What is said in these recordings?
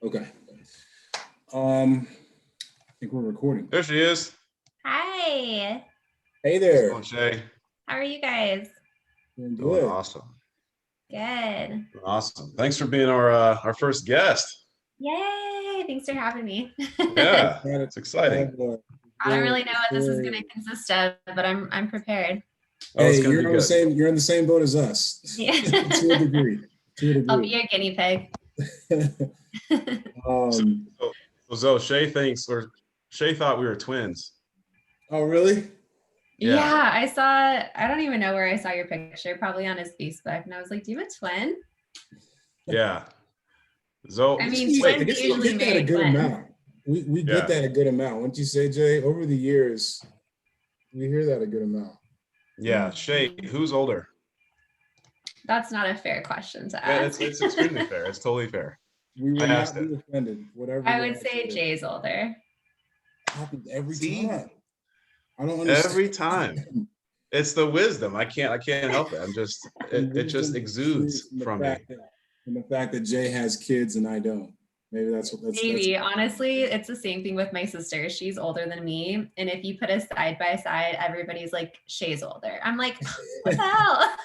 Okay. I think we're recording. There she is. Hi. Hey there. How's it going, Shay? How are you guys? Doing Doing good. awesome. Good. Awesome. Thanks for being our first guest. Yay. Thanks for having me. Yeah, it's exciting. I don't really know what this is going to consist of, but I'm prepared. Oh, it's Hey, gonna you're be on the good. same. You're in the same boat as us. Yeah. To a degree. I'll be your guinea pig. So Shay thinks, or Shay thought we were twins. Oh, really? Yeah, I don't even know where I saw your picture, probably on his Facebook. And I was like, do you have a twin? Yeah. So I mean, twins usually marry twins. We get that a good amount. Wouldn't you say, Jay? Over the years, we hear that a good amount. Yeah, Shay, who's older? That's not a fair question to Yeah, ask. it's extremely fair. It's totally fair. We would not be offended. Whatever. I would say Jay's older. Happens every time. I don't understand. Every time. It's the wisdom. I can't help it. I'm just it just exudes from me. And the fact that Jay has kids and I don't. Maybe that's what that's maybe. Honestly, it's the same thing with my sister. She's older than me. And if you put us side by side, everybody's like, Shay's older. I'm like, what the hell?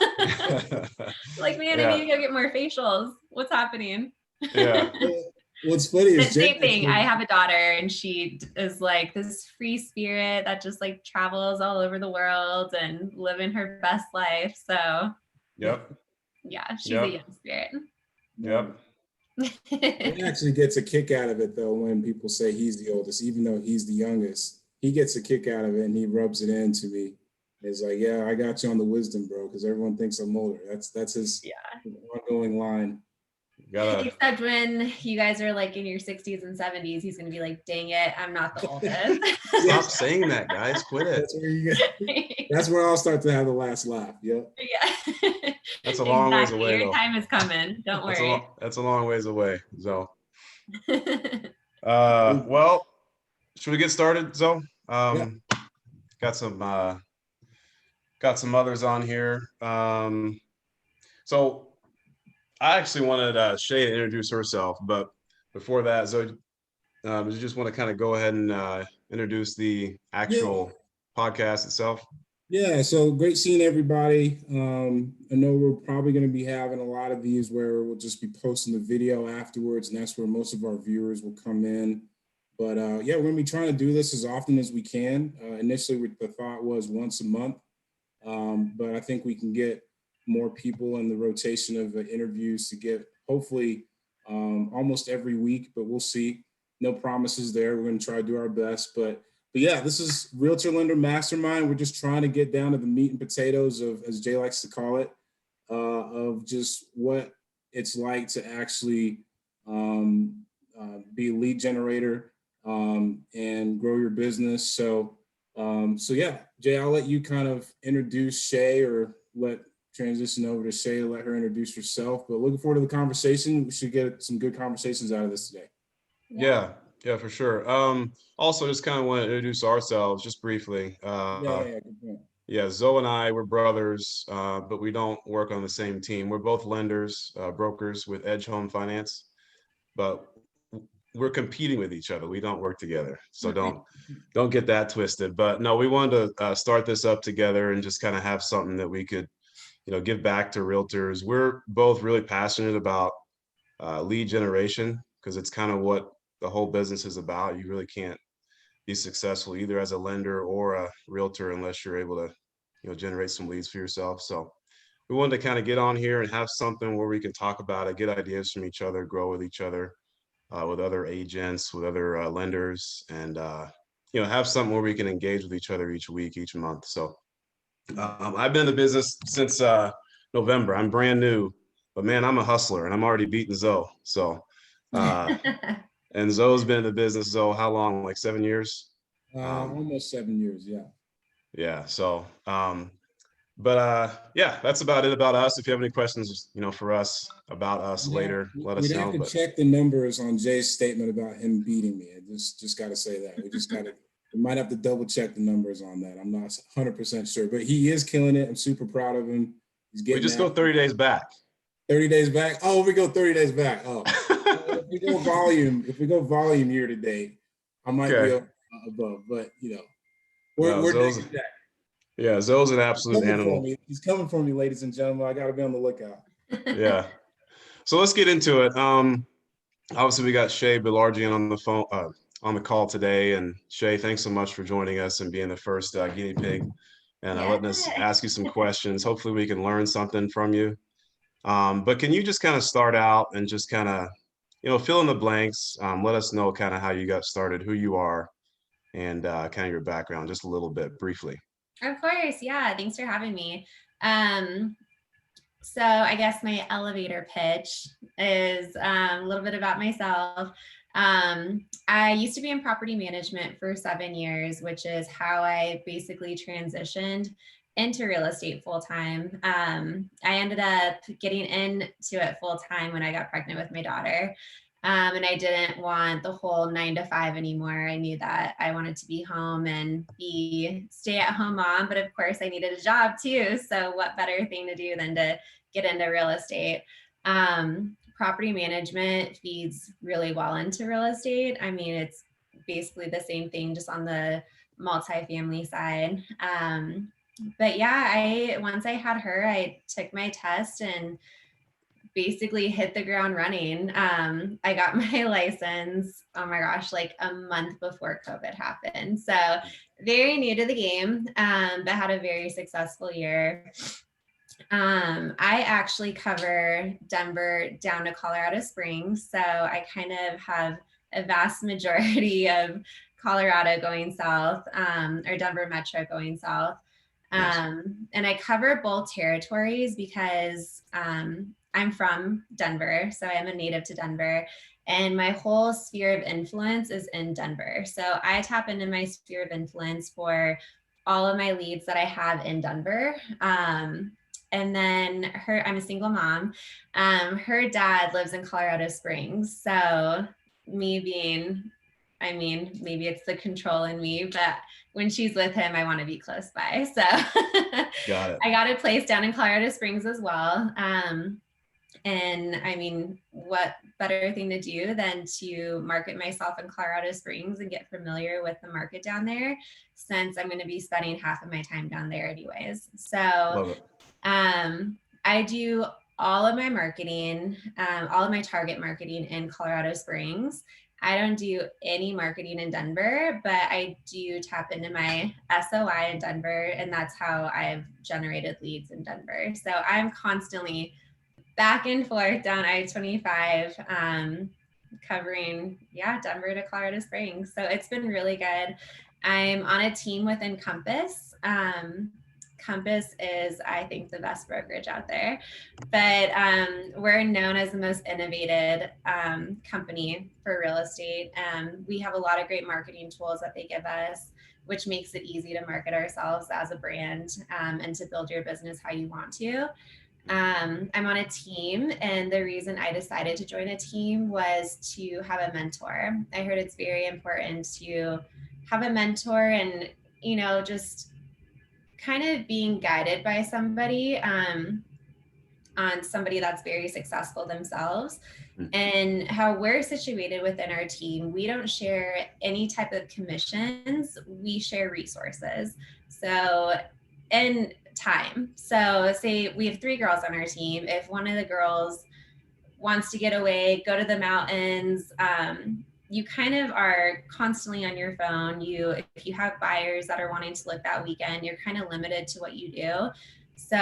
Like, man, I need to go get more facials. What's happening? Yeah. What's funny is same thing. I have a daughter and she is like this free spirit that just like travels all over the world and living her best life. So yep. Yeah, she's a young spirit. Yep. He actually gets a kick out of it though when people say he's the oldest, even though he's the youngest. He gets a kick out of it and he rubs it into me. It's like, yeah, I got you on the wisdom, bro, because everyone thinks I'm older. That's his ongoing line. Except when you guys are like in your 60s and 70s, he's gonna be like, dang it, I'm not the oldest. Stop saying that, guys. Quit it. That's where I'll start to have the last laugh. Yep. Yeah. That's a long ways away. Your time is coming. Don't worry. That's a long ways away, Zoe. Well, should we get started, Zoe? Got some others on here. So I actually wanted Shay to introduce herself, but before that, Zoe, you just want to kind of go ahead and introduce the actual podcast itself? Yeah, so great seeing everybody. I know we're probably going to be having a lot of these where we'll just be posting the video afterwards, and that's where most of our viewers will come in. But yeah, we're going to be trying to do this as often as we can. Initially, the thought was once a month, but I think we can get more people in the rotation of interviews to get hopefully almost every week, but we'll see. No promises there. We're going to try to do our best, but yeah, this is Realtor Lender Mastermind. We're just trying to get down to the meat and potatoes of, as Jay likes to call it, of just what it's like to actually be a lead generator and grow your business. So yeah, Jay, I'll let you kind of introduce Shay, or transition over to Shay to let her introduce herself. But looking forward to the conversation. We should get some good conversations out of this today. Yeah, for sure. Also, just kind of want to introduce ourselves just briefly. Yeah, Zoe and I, we're brothers, but we don't work on the same team. We're both lenders, brokers with Edge Home Finance, but we're competing with each other. We don't work together. So don't get that twisted. But no, we wanted to start this up together and just kind of have something that we could, give back to realtors. We're both really passionate about lead generation, because it's kind of what the whole business is about. You really can't be successful either as a lender or a realtor unless you're able to, generate some leads for yourself. So we wanted to kind of get on here and have something where we can talk about it, get ideas from each other, grow with each other, with other agents, with other lenders, and have something where we can engage with each other each week, each month. So I've been in the business since November. I'm brand new, but man, I'm a hustler and I'm already beating Zoe. So and Zoe's been in the business, Zoe, how long? Like 7 years? Almost 7 years, yeah. Yeah. So, yeah, that's about it about us. If you have any questions, for us, about us later, let us know. We'd have to check the numbers on Jay's statement about him beating me. I just got to say that. We might have to double check the numbers on that. I'm not 100% sure, but he is killing it. I'm super proud of him. We just go 30 days back. 30 days back. Oh, we go 30 days back. Oh, if we go volume year to date, I might be above, but we're neck and neck. Yeah, Zoe's an absolute animal. He's coming for me, ladies and gentlemen. I got to be on the lookout. Yeah. So let's get into it. Obviously, we got Shay Baillargeon on the phone, on the call today. And Shay, thanks so much for joining us and being the first guinea pig and letting us ask you some questions. Hopefully, we can learn something from you. But can you just kind of start out and just kind of, fill in the blanks. Let us know kind of how you got started, who you are, and kind of your background, just a little bit briefly. Of course. Yeah. Thanks for having me. So I guess my elevator pitch is a little bit about myself. I used to be in property management for 7 years, which is how I basically transitioned into real estate full time. I ended up getting into it full time when I got pregnant with my daughter. And I didn't want the whole 9 to 5 anymore. I knew that I wanted to be home and be stay-at-home mom, but of course I needed a job too. So what better thing to do than to get into real estate? Property management feeds really well into real estate. I mean, it's basically the same thing, just on the multifamily side. But yeah, once I had her, I took my test and basically hit the ground running. I got my license, oh my gosh, like a month before COVID happened. So very new to the game, but had a very successful year. I actually cover Denver down to Colorado Springs. So I kind of have a vast majority of Colorado going south, or Denver Metro going south. And I cover both territories because I'm from Denver, so I am a native to Denver, and my whole sphere of influence is in Denver. So I tap into my sphere of influence for all of my leads that I have in Denver. And then I'm a single mom. Her dad lives in Colorado Springs. So me being, I mean, maybe it's the control in me, but when she's with him, I want to be close by. So Got it. I got a place down in Colorado Springs as well. And I mean, what better thing to do than to market myself in Colorado Springs and get familiar with the market down there, since I'm going to be spending half of my time down there anyways. So I do all of my marketing, all of my target marketing in Colorado Springs. I don't do any marketing in Denver, but I do tap into my SOI in Denver, and that's how I've generated leads in Denver. So I'm constantly back and forth down I-25, covering, Denver to Colorado Springs. So it's been really good. I'm on a team with Encompass. Compass is, I think, the best brokerage out there, but we're known as the most innovative company for real estate. We have a lot of great marketing tools that they give us, which makes it easy to market ourselves as a brand and to build your business how you want to. I'm on a team, and the reason I decided to join a team was to have a mentor. I heard it's very important to have a mentor and, just kind of being guided by somebody on somebody that's very successful themselves. And how we're situated within our team, we don't share any type of commissions. We share resources. So, and time. So say we have 3 girls on our team. If one of the girls wants to get away, go to the mountains, you kind of are constantly on your phone. If you have buyers that are wanting to look that weekend, you're kind of limited to what you do. So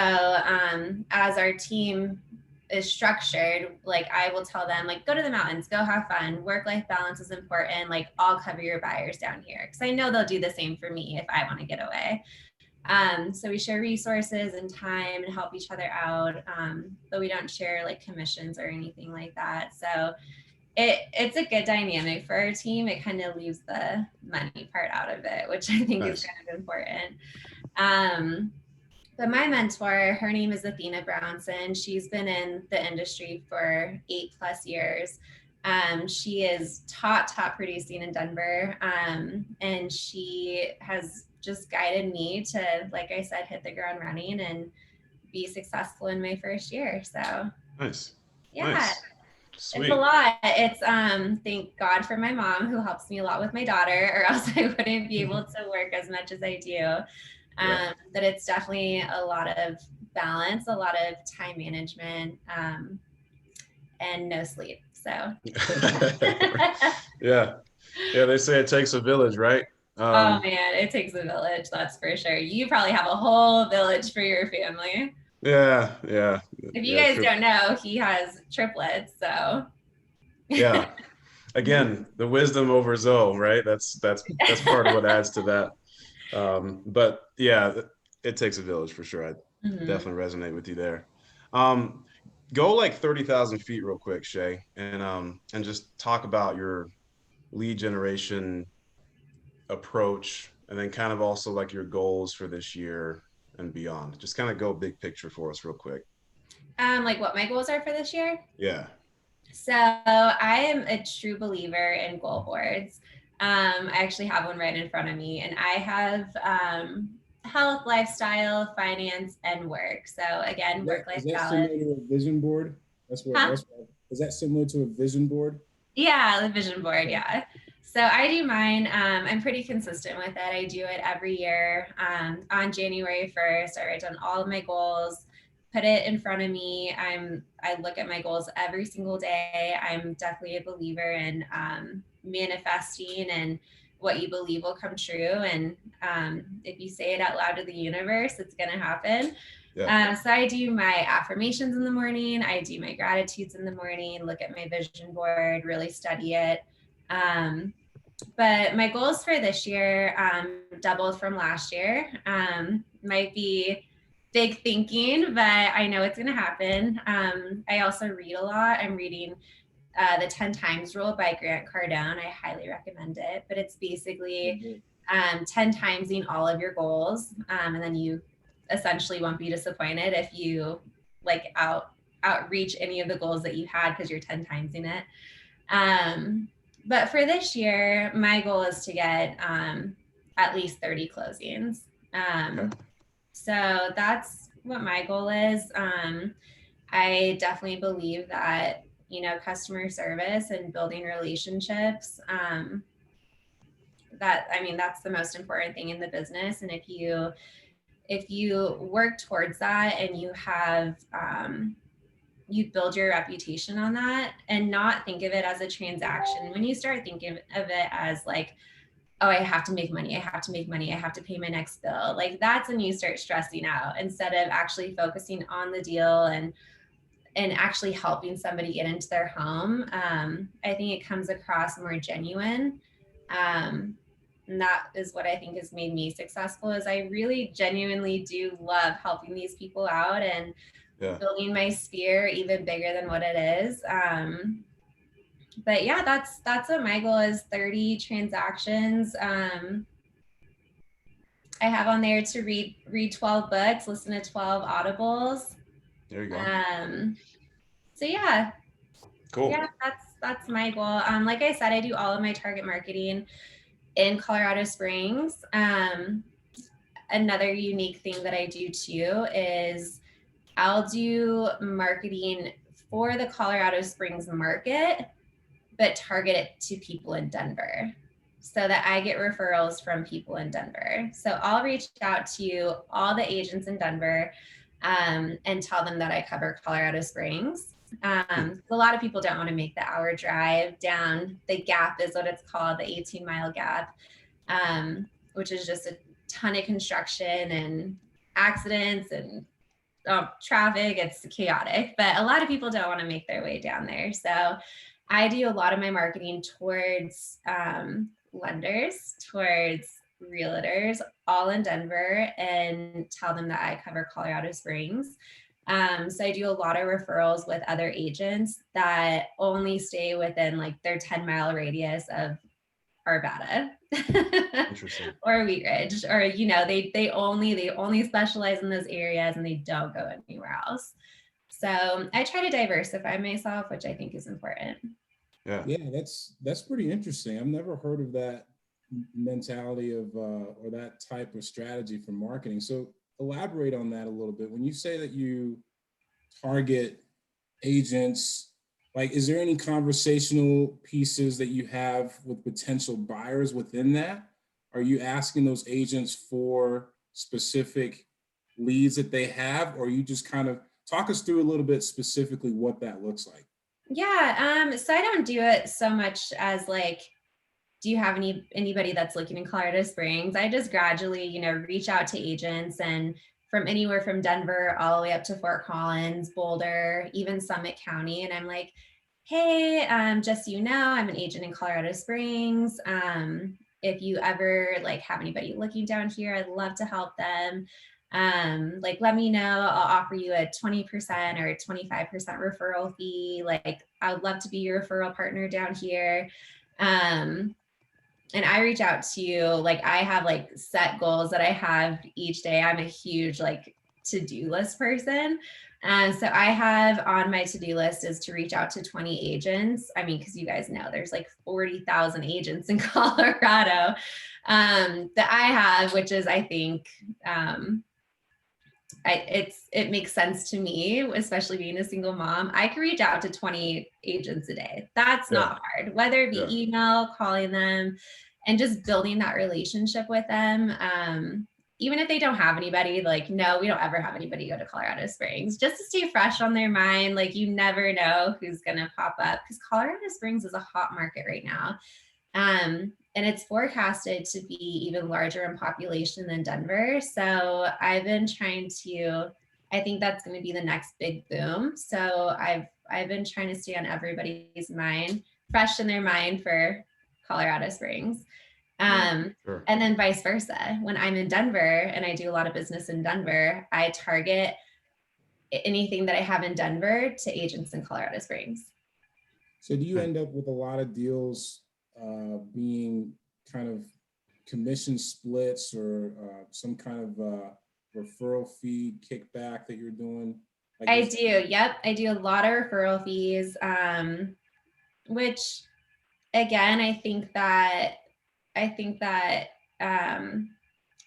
as our team is structured, like I will tell them, like, go to the mountains, go have fun. Work-life balance is important. Like, I'll cover your buyers down here, because I know they'll do the same for me if I want to get away. So we share resources and time and help each other out, but we don't share like commissions or anything like that. So it's a good dynamic for our team. It kind of leaves the money part out of it, which I think is kind of important. But my mentor, her name is Athena Brownson. She's been in the industry for 8+ years. She is top producing in Denver. And she has just guided me to, like I said, hit the ground running and be successful in my first year. So nice. Yeah. Nice. Sweet. It's a lot. It's thank God for my mom who helps me a lot with my daughter, or else I wouldn't be able to work as much as I do. But it's definitely a lot of balance, a lot of time management, and no sleep. So yeah. They say it takes a village, right? oh man, it takes a village, that's for sure. You probably have a whole village for your family. Yeah. If you guys don't know, he has triplets, so yeah. Again, the wisdom over Zoe, right? That's part of what adds to that. But yeah, it takes a village for sure. I definitely resonate with you there. Go like 30,000 feet real quick, Shay, and just talk about your lead generation approach, and then kind of also like your goals for this year and beyond. Just kind of go big picture for us real quick. Like what my goals are for this year? Yeah. So I am a true believer in goal boards. I actually have one right in front of me, and I have health, lifestyle, finance, and work. So again, work-life balance. Is that similar to a vision board? Is that similar to a vision board? Yeah, the vision board. Yeah. So I do mine. I'm pretty consistent with it. I do it every year. On January 1st, I write down all of my goals, put it in front of me. I look at my goals every single day. I'm definitely a believer in manifesting, and what you believe will come true. And if you say it out loud to the universe, it's going to happen. Yeah. So I do my affirmations in the morning. I do my gratitudes in the morning, look at my vision board, really study it. But my goals for this year doubled from last year. Might be big thinking, but I know it's going to happen. I also read a lot. I'm reading the 10 Times Rule by Grant Cardone. I highly recommend it. But it's basically 10 timesing all of your goals. And then you essentially won't be disappointed if you like outreach any of the goals that you had, because you're 10 timesing it. But for this year, my goal is to get at least 30 closings. So that's what my goal is. I definitely believe that, customer service and building relationships, that's the most important thing in the business. And if you work towards that, and you have, you build your reputation on that, and not think of it as a transaction. When you start thinking of it as like, oh, I have to make money, I have to pay my next bill, like that's when you start stressing out, instead of actually focusing on the deal and actually helping somebody get into their home. I think it comes across more genuine. And that is what I think has made me successful, is I really genuinely do love helping these people out and building my sphere even bigger than what it is. But yeah, that's what my goal is, 30 transactions. I have on there to read 12 books, listen to 12 audibles. There you go. So yeah. Cool. Yeah, that's my goal. Like I said, I do all of my target marketing in Colorado Springs. Another unique thing that I do too is I'll do marketing for the Colorado Springs market, but target it to people in Denver, so that I get referrals from people in Denver. So I'll reach out to all the agents in Denver and tell them that I cover Colorado Springs. A lot of people don't want to make the hour drive down the gap, is what it's called, the 18-mile gap, which is just a ton of construction and accidents and traffic. It's chaotic, but a lot of people don't want to make their way down there. So I do a lot of my marketing towards lenders, towards realtors, all in Denver, and tell them that I cover Colorado Springs. So I do a lot of referrals with other agents that only stay within like their 10-mile radius of Arvada or Wheat Ridge, or they only specialize in those areas, and they don't go anywhere else. So I try to diversify myself, which I think is important. Yeah, that's pretty interesting. I've never heard of that mentality of or that type of strategy for marketing. So elaborate on that a little bit. When you say that you target agents like, is there any conversational pieces that you have with potential buyers within that? Are you asking those agents for specific leads that they have, or you just kind of talk us through a little bit specifically what that looks like? Yeah, so I don't do it so much as like, do you have anybody that's looking in Colorado Springs? I just gradually, reach out to agents, and from anywhere from Denver all the way up to Fort Collins, Boulder, even Summit County. And I'm like, hey, just so you know, I'm an agent in Colorado Springs. If you ever like have anybody looking down here, I'd love to help them. Like, let me know. I'll offer you a 20% or a 25% referral fee. Like, I would love to be your referral partner down here. And I reach out to you, like I have like set goals that I have each day. I'm a huge like to-do list person. So I have on my to-do list is to reach out to 20 agents. I mean, because you guys know there's like 40,000 agents in Colorado that I have, which is, I think, it makes sense to me, especially being a single mom. I can reach out to 20 agents a day. That's not hard, whether it be email, calling them, and just building that relationship with them. Even if they don't have anybody, like, no, we don't ever have anybody go to Colorado Springs, just to stay fresh on their mind. Like, you never know who's going to pop up, because Colorado Springs is a hot market right now. And it's forecasted to be even larger in population than Denver. So I've been trying to, I think that's going to be the next big boom. So I've been trying to stay on everybody's mind, fresh in their mind for Colorado Springs. And then vice versa. When I'm in Denver and I do a lot of business in Denver, I target anything that I have in Denver to agents in Colorado Springs. So do you end up with a lot of deals being kind of commission splits or some kind of referral fee kickback that you're doing? Like, I do. Yep. I do a lot of referral fees, which again, I think that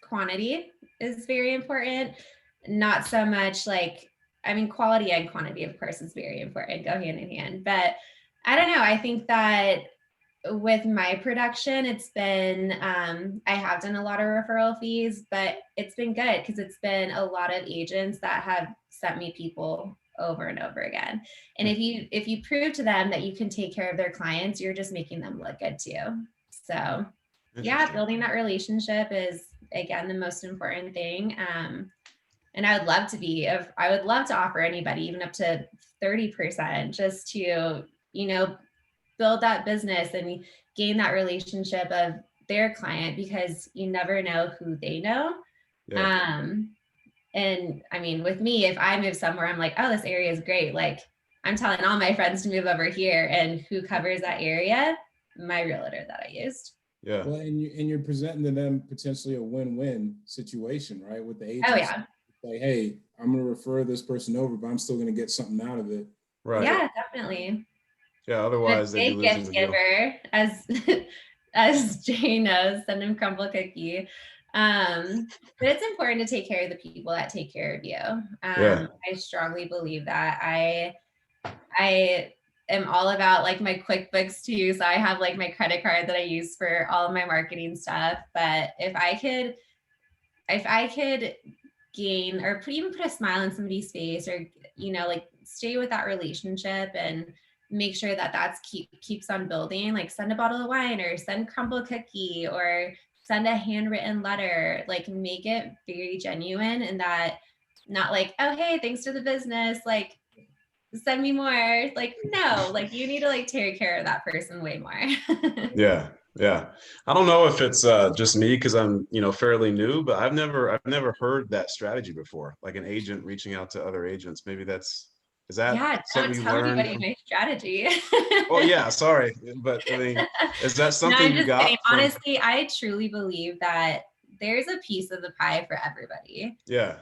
quantity is very important. Not so much like, I mean, quality and quantity, of course, is very important, go hand in hand. But I don't know. I think that with my production, it's been, I have done a lot of referral fees, but it's been good because it's been a lot of agents that have sent me people over and over again. And if you prove to them that you can take care of their clients, you're just making them look good too. So yeah, building that relationship is, again, the most important thing. And I would love to offer anybody even up to 30% just to, build that business and gain that relationship of their client, because you never know who they know. Yeah. And I mean, with me, if I move somewhere, I'm like, oh, this area is great. Like, I'm telling all my friends to move over here, and who covers that area? My realtor that I used. Yeah. Well, and you're presenting to them potentially a win-win situation, right? With the agents. Oh yeah. Like, hey, I'm going to refer this person over, but I'm still going to get something out of it. Right. Yeah, definitely. Yeah, otherwise they'd be losing the deal. Giver, as Jay knows, send him crumble cookie. But it's important to take care of the people that take care of you. I strongly believe that. I am all about like my QuickBooks too. So I have like my credit card that I use for all of my marketing stuff. But if I could gain or even put a smile on somebody's face, or, like stay with that relationship and make sure that keeps on building, like send a bottle of wine or send crumble cookie or send a handwritten letter, like make it very genuine, and that not like, oh, hey, thanks for the business, like send me more. Like, no, like you need to like take care of that person way more. Yeah. I don't know if it's just me because I'm, fairly new, but I've never heard that strategy before. Like an agent reaching out to other agents. Maybe is that something you learned? Don't tell anybody my strategy. Oh yeah, sorry, but I mean, is that something you got? Honestly, I truly believe that there's a piece of the pie for everybody. Yeah.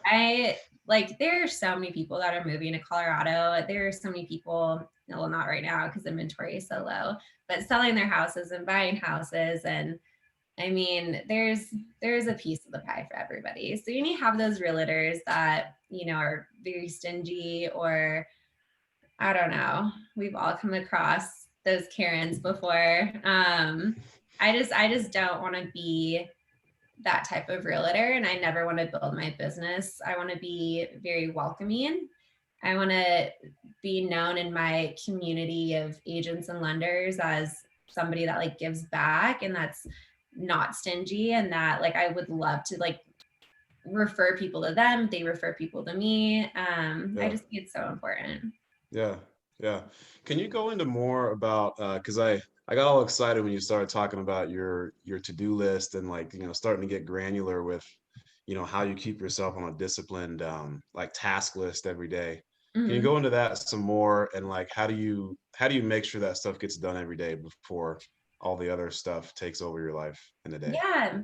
There are so many people that are moving to Colorado. There are so many people, well, not right now because inventory is so low, but selling their houses and buying houses. And I mean, there's a piece of the pie for everybody. So you need to have those realtors that, are very stingy or I don't know. We've all come across those Karens before. I just don't want to be that type of realtor, and I never want to build my business. I want to be very welcoming. I want to be known in my community of agents and lenders as somebody that like gives back and that's not stingy, and that like I would love to like refer people to them. They refer people to me. I just think it's so important. Yeah. Yeah. Can you go into more about, cause I got all excited when you started talking about your to-do list and like, starting to get granular with, how you keep yourself on a disciplined, like task list every day. Can you Mm-hmm. go into that some more, and like, how do you make sure that stuff gets done every day before all the other stuff takes over your life in the day? Yeah.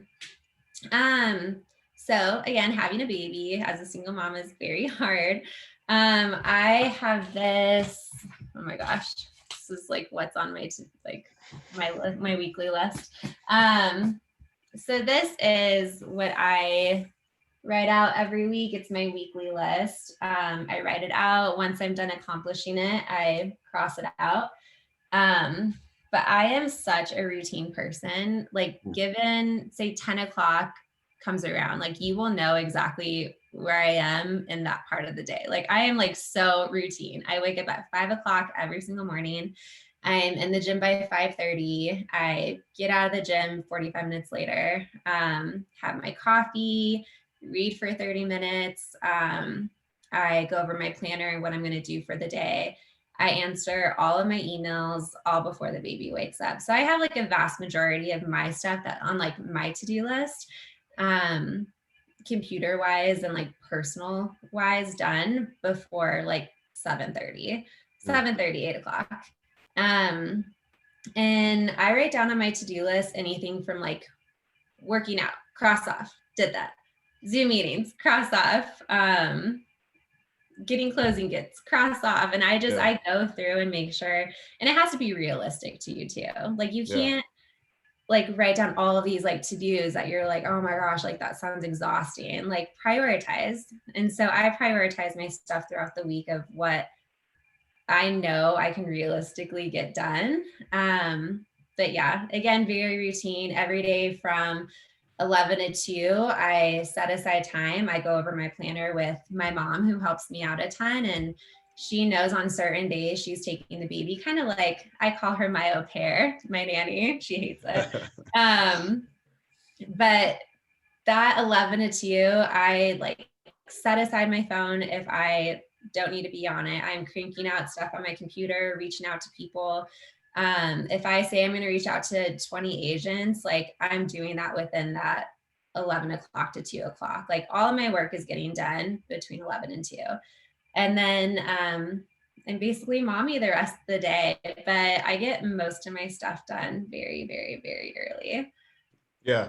So again, having a baby as a single mom is very hard. I have this, oh my gosh, this is like what's on my, my weekly list. So this is what I write out every week. It's my weekly list. I write it out. Once I'm done accomplishing it, I cross it out. But I am such a routine person. Like given say 10 o'clock comes around, like you will know exactly where I am in that part of the day. Like I am like so routine. I wake up at 5 o'clock every single morning. I'm in the gym by 5:30. I get out of the gym 45 minutes later, have my coffee, read for 30 minutes. I go over my planner and what I'm going to do for the day. I answer all of my emails all before the baby wakes up. So I have like a vast majority of my stuff that on like my to-do list, computer wise and like personal wise done before like 7:30, 8 o'clock. And I write down on my to-do list anything from like working out, cross off, did that. Zoom meetings, cross off. Getting closing gets crossed off, and I go through and make sure, and it has to be realistic to you too. Like you can't like write down all of these like to-dos that you're like, oh my gosh, like that sounds exhausting. Like prioritize. And so I prioritize my stuff throughout the week of what I know I can realistically get done. But yeah, again, very routine every day from 11 to 2, I set aside time. I go over my planner with my mom, who helps me out a ton. And she knows on certain days she's taking the baby, kind of like I call her my au pair, my nanny. She hates it. But that 11 to 2, I like set aside my phone. If I don't need to be on it, I'm cranking out stuff on my computer, reaching out to people. If I say I'm going to reach out to 20 agents, like I'm doing that within that 11 o'clock to 2 o'clock. Like all of my work is getting done between 11 and 2. And then I'm basically mommy the rest of the day, but I get most of my stuff done very, very, very early. Yeah,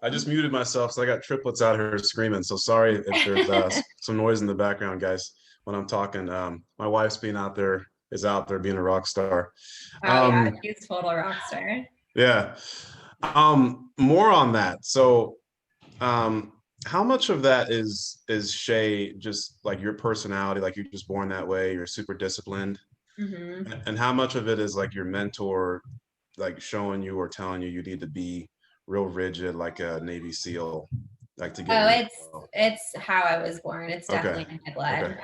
I just muted myself, so I got triplets out here screaming. So sorry if there's some noise in the background, guys, when I'm talking. My wife's is out there being a rock star. Yeah, she's total rock star. Yeah. More on that. So, how much of that is Shay just like your personality, like you're just born that way, you're super disciplined, and how much of it is like your mentor, like showing you or telling you need to be real rigid, like a Navy SEAL, like to get. It's how I was born. It's definitely in my blood.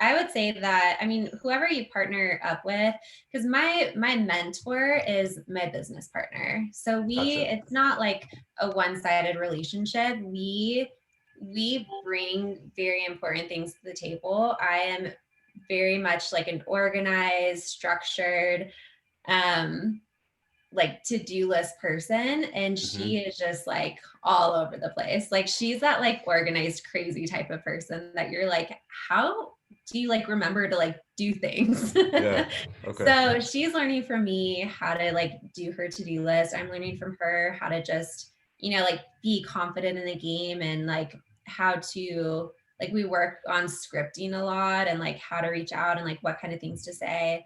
I would say that, I mean, whoever you partner up with, because my mentor is my business partner. So it's not like a one-sided relationship. We bring very important things to the table. I am very much like an organized, structured, like to-do list person, and she is just like all over the place. Like she's that like organized, crazy type of person that you're like, how do you like remember to like do things? So she's learning from me how to like do her to-do list. I'm learning from her how to just, like be confident in the game, and like how to like, we work on scripting a lot and like how to reach out and like what kind of things to say.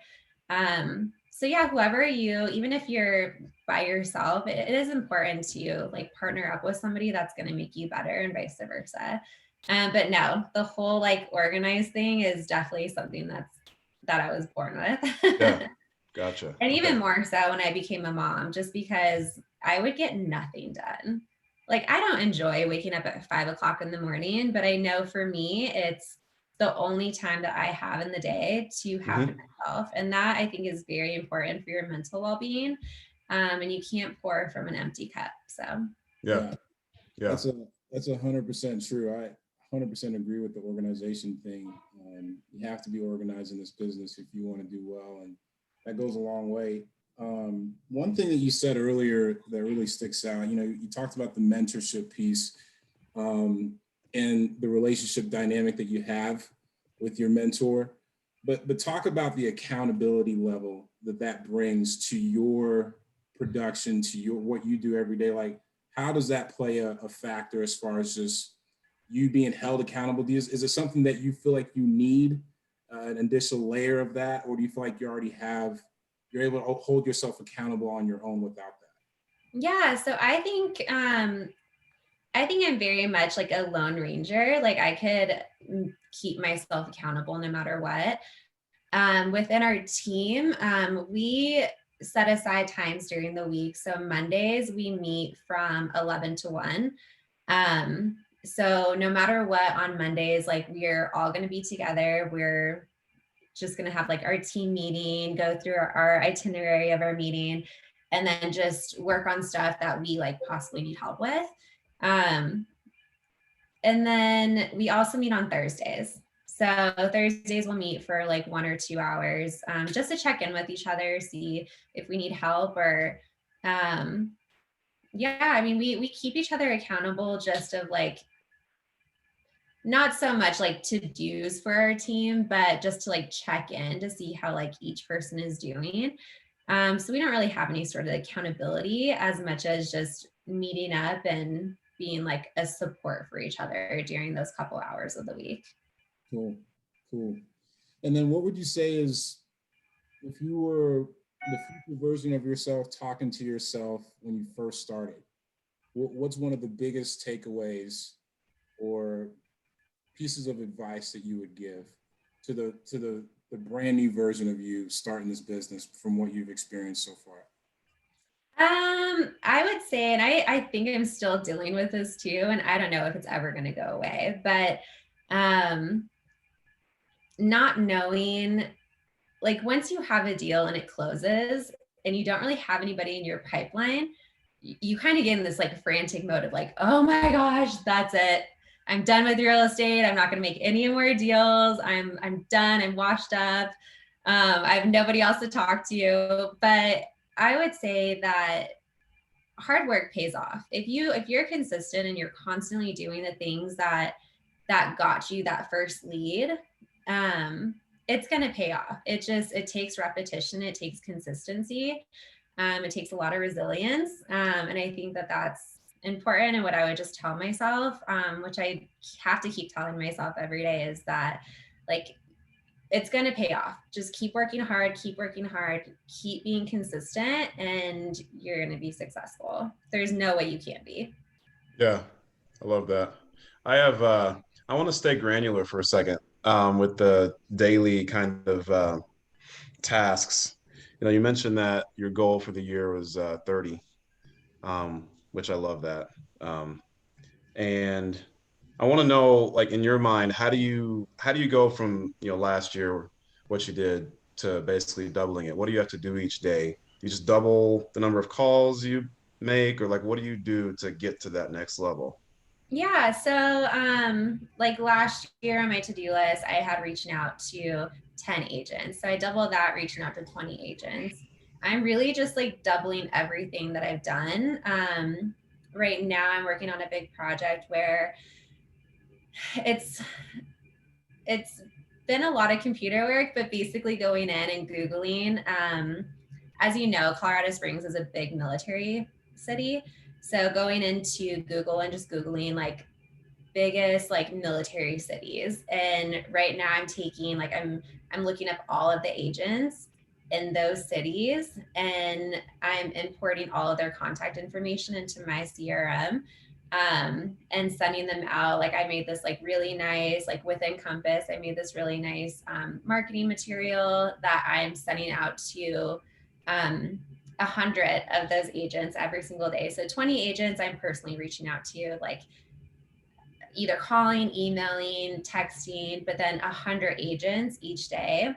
So yeah, whoever even if you're by yourself, it is important to like partner up with somebody that's going to make you better, and vice versa. But no, the whole like organized thing is definitely something that's that I was born with. Yeah, gotcha. And even more so when I became a mom, just because I would get nothing done. Like, I don't enjoy waking up at 5 o'clock in the morning, but I know for me, it's the only time that I have in the day to have to myself. And that I think is very important for your mental well-being. And you can't pour from an empty cup. So yeah. That's 100% true. I 100% agree with the organization thing. You have to be organized in this business if you want to do well, and that goes a long way. One thing that you said earlier that really sticks out, you talked about the mentorship piece, and the relationship dynamic that you have with your mentor, but talk about the accountability level that brings to your production, to your what you do every day. Like, how does that play a factor as far as just you being held accountable? Is it something that you feel like you need an additional layer of that, or do you feel like you're able to hold yourself accountable on your own without that? Yeah, so I think I'm very much like a lone ranger. Like, I could keep myself accountable no matter what. Within our team, we set aside times during the week. So Mondays we meet from 11 to 1. So no matter what, on Mondays, like, we're all going to be together. We're just going to have like our team meeting, go through our itinerary of our meeting, and then just work on stuff that we like possibly need help with. And then we also meet on Thursdays. So Thursdays we'll meet for like 1 or 2 hours, just to check in with each other, see if we need help, or yeah, I mean, we keep each other accountable, just of like, not so much like to-dos for our team, but just to like check in to see how like each person is doing. So we don't really have any sort of accountability as much as just meeting up and being like a support for each other during those couple hours of the week. Cool. And then what would you say is, if you were the future version of yourself talking to yourself when you first started, what's one of the biggest takeaways or pieces of advice that you would give to the brand new version of you starting this business from what you've experienced so far? I would say, and I think I'm still dealing with this too, and I don't know if it's ever going to go away, but not knowing, like, once you have a deal and it closes and you don't really have anybody in your pipeline, you kind of get in this like frantic mode of like, oh my gosh, that's it. I'm done with real estate. I'm not going to make any more deals. I'm done. I'm washed up. I have nobody else to talk to. But I would say that hard work pays off. If you're consistent and you're constantly doing the things that got you that first lead, it's going to pay off. It takes repetition. It takes consistency. It takes a lot of resilience. And I think that that's important. And what I would just tell myself, which I have to keep telling myself every day, is that, like, it's going to pay off. Just keep working hard, keep being consistent, and you're going to be successful. There's no way you can't be. Yeah, I love that. I want to stay granular for a second, with the daily kind of tasks. You mentioned that your goal for the year was 30, which I love that. And I want to know, like, in your mind, how do you go from, last year, what you did, to basically doubling it? What do you have to do each day? You just double the number of calls you make, or like, what do you do to get to that next level? Yeah. So, like last year on my to-do list, I had reaching out to 10 agents. So I doubled that, reaching out to 20 agents. I'm really just like doubling everything that I've done. Right now I'm working on a big project where it's been a lot of computer work, but basically going in and Googling, as you know, Colorado Springs is a big military city. So going into Google and just Googling like biggest like military cities. And right now I'm looking up all of the agents in those cities, and I'm importing all of their contact information into my CRM. and sending them out. Like I made this like really nice, like within Compass, I made this really nice marketing material that I'm sending out to 100 of those agents every single day. So 20 agents I'm personally reaching out to, like either calling, emailing, texting, but then 100 agents each day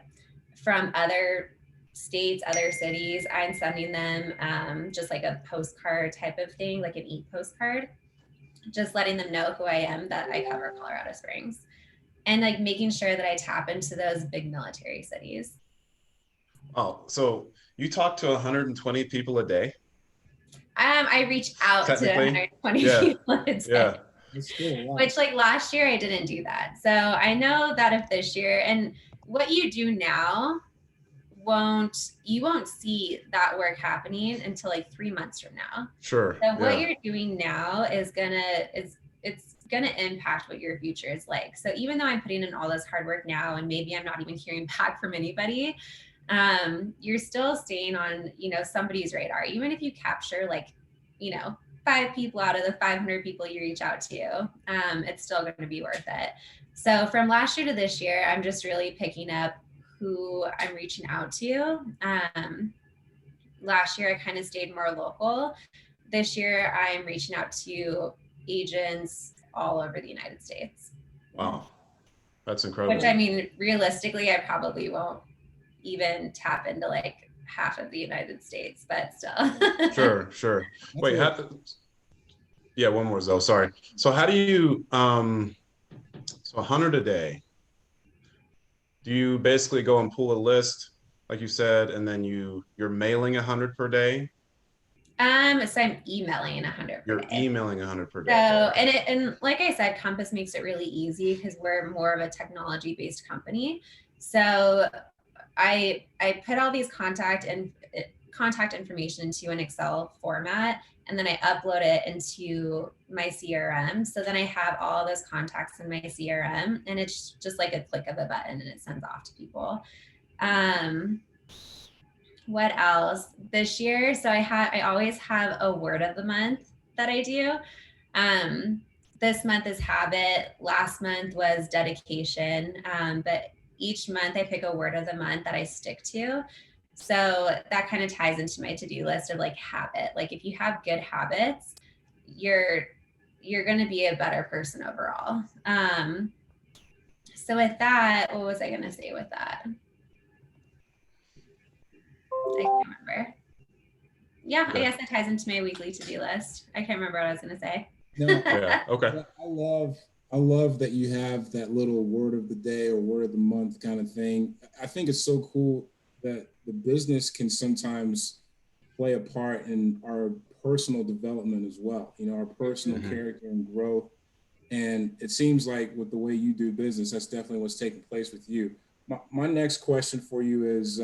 from other states, other cities. I'm sending them just like a postcard type of thing, like an e-postcard, just letting them know who I am, that I cover Colorado Springs, and like making sure that I tap into those big military cities. Oh, so you talk to 120 people a day? I reach out to 120 people a day. Yeah. Which like last year I didn't do that. So I know that if this year, and what you do now, you won't see that work happening until like 3 months from now. Sure. So what you're doing now is it's gonna impact what your future is like. So even though I'm putting in all this hard work now, and maybe I'm not even hearing back from anybody, you're still staying on, somebody's radar. Even if you capture like, 5 people out of the 500 people you reach out to, it's still going to be worth it. So from last year to this year, I'm just really picking up who I'm reaching out to. Last year, I kind of stayed more local. This year, I'm reaching out to agents all over the United States. Wow. That's incredible. Which, I mean, realistically, I probably won't even tap into like half of the United States, but still. Sure. Wait, yeah, one more though. Sorry. So how do you, so 100 a day, do you basically go and pull a list, like you said, and then you're mailing 100 per day? So I'm emailing 100 per day. You're emailing 100 per day. So, and like I said, Compass makes it really easy because we're more of a technology-based company. So I put all these contact information into an Excel format, and then I upload it into my CRM. So then I have all those contacts in my CRM, and it's just like a click of a button and it sends off to people. What else this year? So I always have a word of the month that I do. This month is habit. Last month was dedication. But each month I pick a word of the month that I stick to. So that kind of ties into my to-do list of like habit. Like if you have good habits, you're going to be a better person overall. So with that, what was I going to say with that? I can't remember. Yeah, I guess it ties into my weekly to-do list. I can't remember what I was going to say. No, yeah, okay. I love that you have that little word of the day or word of the month kind of thing. I think it's so cool that the business can sometimes play a part in our personal development as well. Our personal character and growth. And it seems like with the way you do business, that's definitely what's taking place with you. My next question for you is,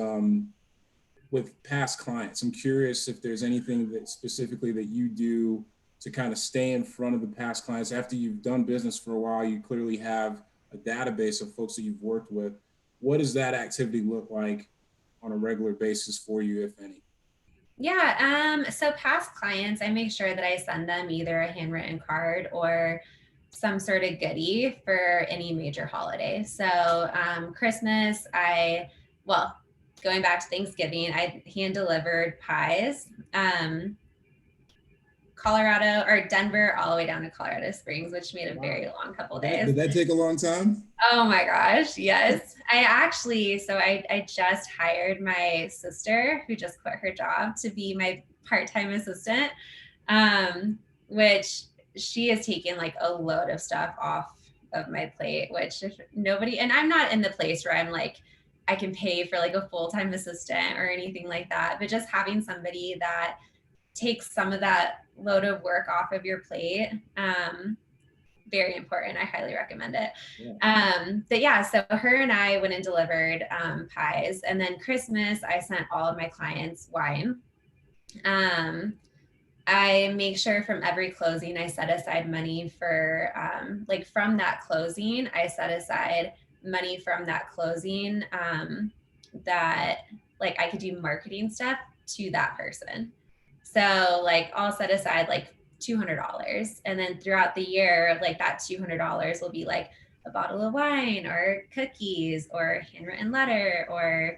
with past clients, I'm curious if there's anything that specifically that you do to kind of stay in front of the past clients after you've done business for a while. You clearly have a database of folks that you've worked with. What does that activity look like on a regular basis for you, if any? Yeah. So past clients, I make sure that I send them either a handwritten card or some sort of goodie for any major holiday. So Christmas, going back to Thanksgiving, I hand delivered pies. Colorado or Denver all the way down to Colorado Springs, which made a very long couple days. Did that take a long time? Oh my gosh, yes. I just hired my sister, who just quit her job, to be my part-time assistant, which she has taken like a load of stuff off of my plate, which if nobody, and I'm not in the place where I'm like, I can pay for like a full-time assistant or anything like that, but just having somebody that takes some of that load of work off of your plate, very important. I highly recommend it. Yeah. So her and I went and delivered pies, and then Christmas I sent all of my clients wine. I make sure from every closing I set aside money for from that closing I set aside money from that closing that like I could do marketing stuff to that person. So like I'll set aside like $200. And then throughout the year, like that $200 will be like a bottle of wine or cookies or a handwritten letter, or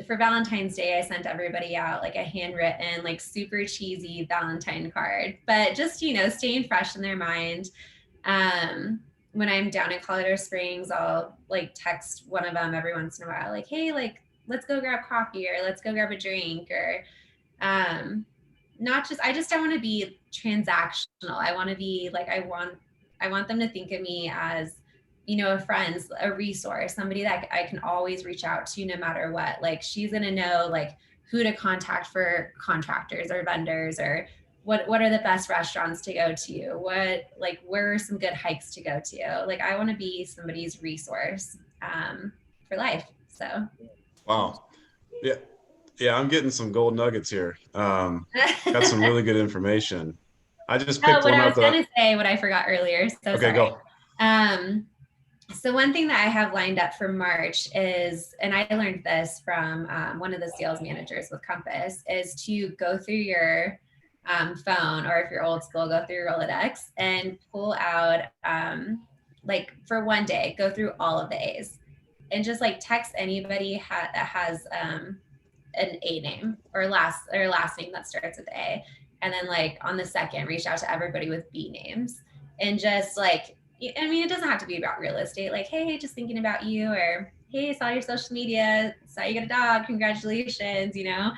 for Valentine's Day, I sent everybody out like a handwritten, like super cheesy Valentine card, but just, you know, staying fresh in their mind. When I'm down in Colorado Springs, I'll like text one of them every once in a while, like, hey, like, let's go grab coffee, or let's go grab a drink, or not just, I just don't want to be transactional. I want to be like, I want them to think of me as, you know, a friend, a resource, somebody that I can always reach out to no matter what. Like, she's going to know like who to contact for contractors or vendors, or what are the best restaurants to go to? What, like, where are some good hikes to go to? Like, I want to be somebody's resource for life. So. Wow. Yeah. Yeah. I'm getting some gold nuggets here. Got some really good information. I just picked what one I up was going to say, what I forgot earlier. So okay, sorry. Go. So one thing that I have lined up for March is, and I learned this from one of the sales managers with Compass, is to go through your phone, or if you're old school, go through your Rolodex and pull out, like for one day, go through all of the A's and just like text anybody that has an A name or last name that starts with A. And then like on the second, reach out to everybody with B names, and just like, I mean, it doesn't have to be about real estate. Like, hey, just thinking about you, or hey, saw your social media, saw you get a dog, congratulations, you know.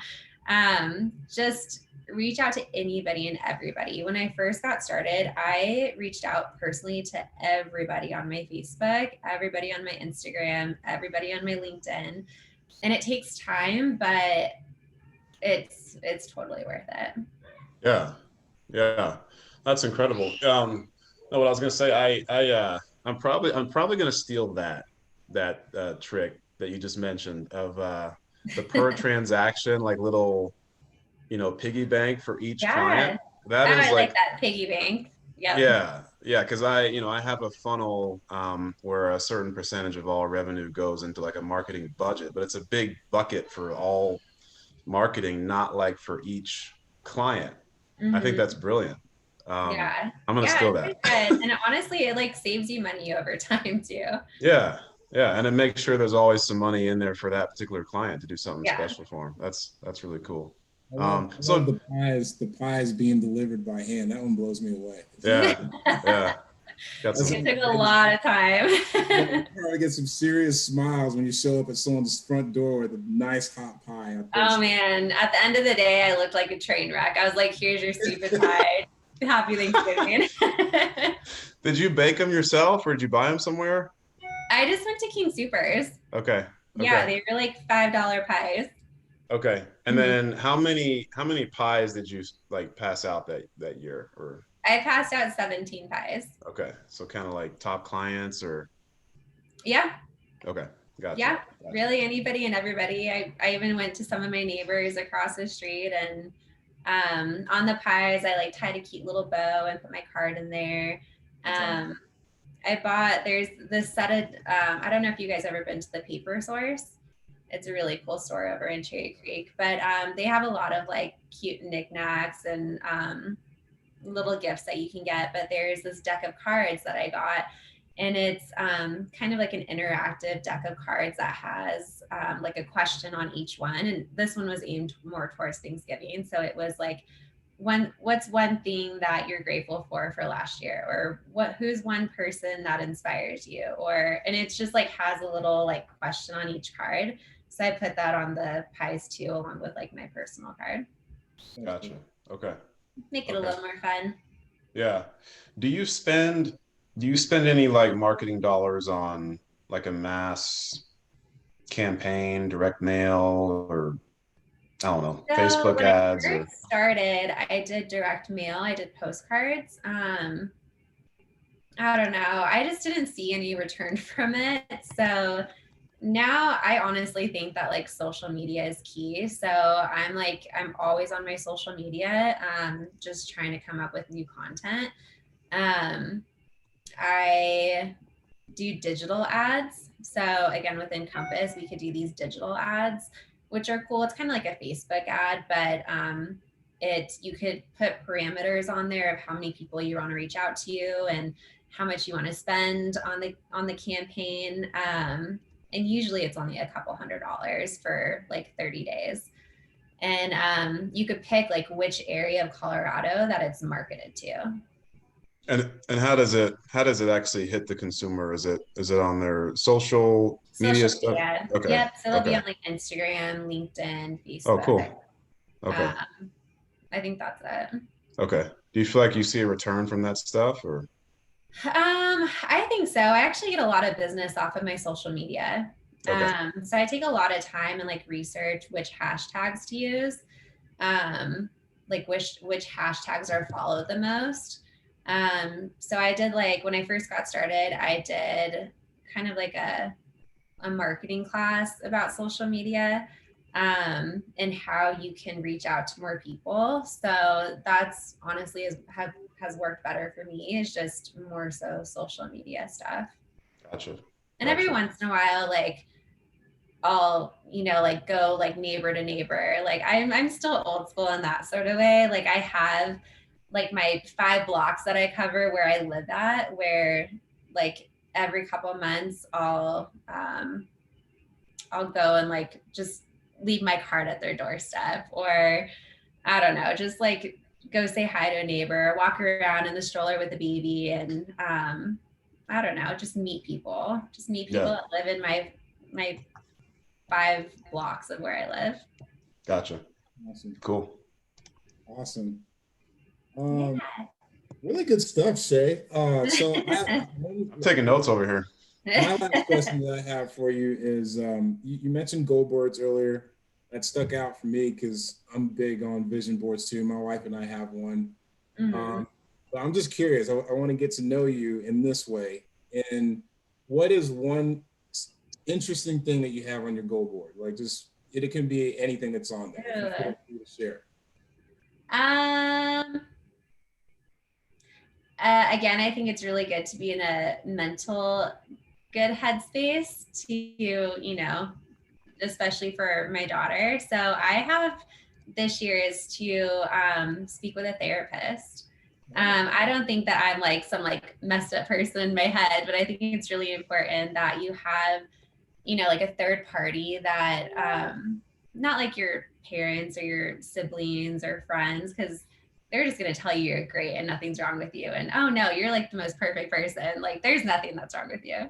Just reach out to anybody and everybody. When I first got started, I reached out personally to everybody on my Facebook, everybody on my Instagram, everybody on my LinkedIn. And it takes time, but it's totally worth it. Yeah, that's incredible. No, what I was gonna say, I'm probably gonna steal that trick that you just mentioned of the per transaction, like little, you know, piggy bank for each client. That is I like that piggy bank. Yeah, because I have a funnel where a certain percentage of all revenue goes into like a marketing budget, but it's a big bucket for all marketing, not like for each client. I think that's brilliant. I'm gonna steal that. And honestly, it like saves you money over time too. Yeah, and it makes sure there's always some money in there for that particular client to do something special for them. That's really cool. I love the pies being delivered by hand. That one blows me away. Yeah. It took a lot of time. I get some serious smiles when you show up at someone's front door with a nice hot pie. Oh man, at the end of the day, I looked like a train wreck. I was like, here's your stupid pie. Happy Thanksgiving. Did you bake them yourself, or did you buy them somewhere? I just went to King Soopers. Okay. Yeah, they were like $5 pies. Okay. And then how many pies did you like pass out that year? Or I passed out 17 pies. Okay. So kind of like top clients, or Yeah. Okay. Gotcha. Yeah. Really anybody and everybody. I even went to some of my neighbors across the street, and on the pies I like tied a cute little bow and put my card in there. There's this set of I don't know if you guys ever been to the Paper Source. It's a really cool store over in Cherry Creek, but they have a lot of like cute knickknacks and little gifts that you can get. But there's this deck of cards that I got, and it's kind of like an interactive deck of cards that has like a question on each one. And this one was aimed more towards Thanksgiving. So it was like, what's one thing that you're grateful for last year, or who's one person that inspires you, and it's just like has a little like question on each card. So I put that on the pies too, along with like my personal card. Gotcha. Okay. Make it a little more fun. Yeah. Do you spend any like marketing dollars on like a mass campaign, direct mail, or I don't know, so Facebook ads? When I first started, I did direct mail. I did postcards. I don't know. I just didn't see any return from it. So now I honestly think that like social media is key. So I'm always on my social media, just trying to come up with new content. I do digital ads. So again, within Compass, we could do these digital ads, which are cool. It's kind of like a Facebook ad, but you could put parameters on there of how many people you want to reach out to you and how much you want to spend on the campaign. And usually it's only a couple $100 for like 30 days. And you could pick like which area of Colorado that it's marketed to. And how does it actually hit the consumer? Is it on their social media stuff? Media. Okay. Yep. So it'll okay. be on like Instagram, LinkedIn, Facebook. Oh, cool. Okay. I think that's it. Okay. Do you feel like you see a return from that stuff, or? I think so. I actually get a lot of business off of my social media. Okay. So I take a lot of time and like research which hashtags to use, like which hashtags are followed the most. So I did, like, when I first got started, I did kind of like a marketing class about social media, and how you can reach out to more people. So that's honestly has worked better for me, is just more so social media stuff. Gotcha. And every once in a while, like, I'll, like go like neighbor to neighbor. Like I'm still old school in that sort of way. Like I have like my 5 blocks that I cover where I live at, where like every couple months I'll go and like just leave my card at their doorstep, or I don't know, just like go say hi to a neighbor, walk around in the stroller with the baby, and I don't know, just meet people that live in my 5 blocks of where I live. Gotcha. Awesome. Cool. Awesome. Really good stuff, Shay. So I'm taking notes over here. My last question that I have for you is, you mentioned goal boards earlier. That stuck out for me because I'm big on vision boards too. My wife and I have one. Mm-hmm. But I'm just curious. I want to get to know you in this way. And what is one interesting thing that you have on your goal board? Like, just it can be anything that's on there. If you feel free to share. Again, I think it's really good to be in a mental good headspace to, especially for my daughter. So I have this year is to speak with a therapist. I don't think that I'm like some like messed up person in my head, but I think it's really important that you have, like a third party that not like your parents or your siblings or friends, because they're just going to tell you you're great and nothing's wrong with you. And, oh no, you're like the most perfect person. Like there's nothing that's wrong with you.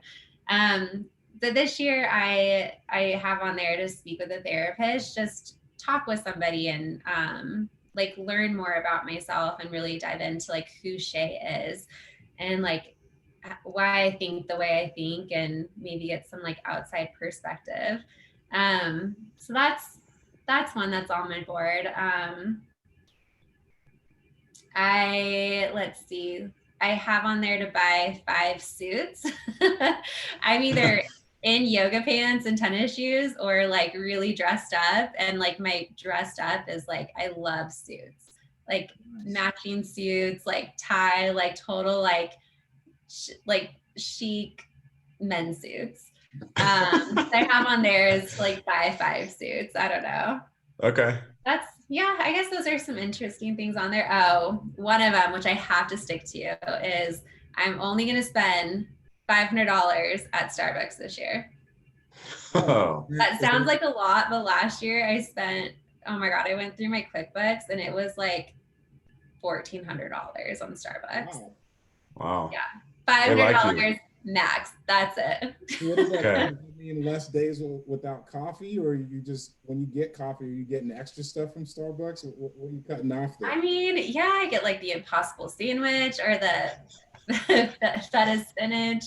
So this year I have on there to speak with a therapist, just talk with somebody and like learn more about myself and really dive into like who Shay is and like why I think the way I think, and maybe get some like outside perspective. So that's one that's on my board. Let's see, I have on there to buy 5 suits. I'm either in yoga pants and tennis shoes or like really dressed up. And like my dressed up is like, I love suits, like matching suits, like tie, like total, like chic men's suits. I have on there is like buy 5 suits. I don't know. Okay. I guess those are some interesting things on there. Oh, one of them, which I have to stick to, is I'm only going to spend $500 at Starbucks this year. Oh. That sounds like a lot, but last year I spent, oh my God, I went through my QuickBooks and it was like $1,400 on Starbucks. Wow. Yeah. $500 max. That's it. What does that mean? Less days without coffee, or you just, when you get coffee, are you getting extra stuff from Starbucks? What are you cutting off there? I mean, yeah, I get like the Impossible sandwich or the feta spinach.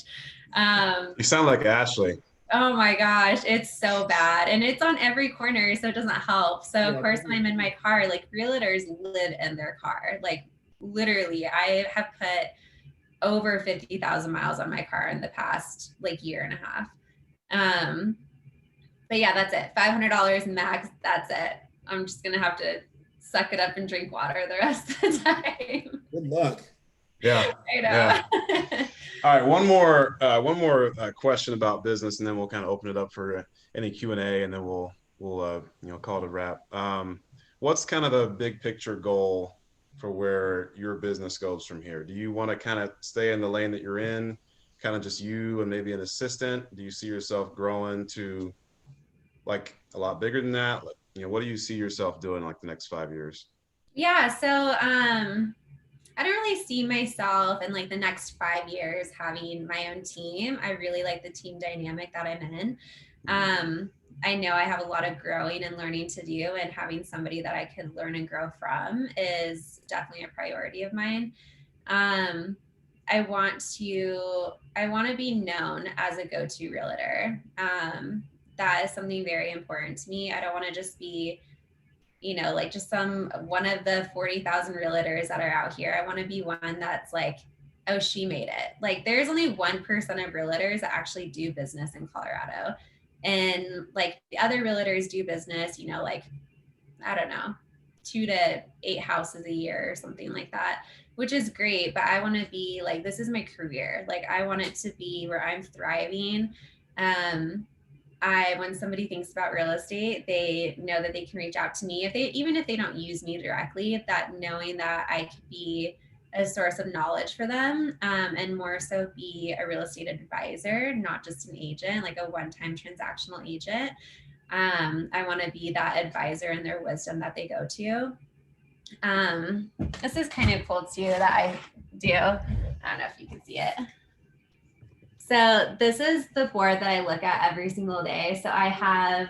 You sound like Ashley. Oh my gosh, it's so bad. And it's on every corner, so it doesn't help. So of course, when I'm in my car, like realtors live in their car. Like literally, I have put over 50,000 miles on my car in the past like year and a half. But yeah, that's it. $500 max. That's it. I'm just going to have to suck it up and drink water the rest of the time. Good luck. Yeah. I know. Yeah. All right. One more question about business, and then we'll kind of open it up for any Q&A, and then we'll call it a wrap. what's kind of the big picture goal for where your business goes from here? Do you want to kind of stay in the lane that you're in, kind of just you and maybe an assistant? Do you see yourself growing to like a lot bigger than that? Like, you know, what do you see yourself doing like the next 5 years? Yeah, so I don't really see myself in like the next 5 years having my own team. I really like the team dynamic that I'm in. I know I have a lot of growing and learning to do, and having somebody that I could learn and grow from is definitely a priority of mine. I want to be known as a go-to realtor. That is something very important to me. I don't want to just be, like just one of the 40,000 realtors that are out here. I want to be one that's like, oh, she made it. Like there's only 1% of realtors that actually do business in Colorado. And like the other realtors do business, like, I don't know, 2 to 8 houses a year or something like that, which is great. But I want to be like, this is my career. Like I want it to be where I'm thriving. When somebody thinks about real estate, they know that they can reach out to me even if they don't use me directly, that knowing that I could be a source of knowledge for them, and more so be a real estate advisor, not just an agent, like a one-time transactional agent. I want to be that advisor in their wisdom that they go to. This is kind of cool too that I do. I don't know if you can see it. So this is the board that I look at every single day. So I have,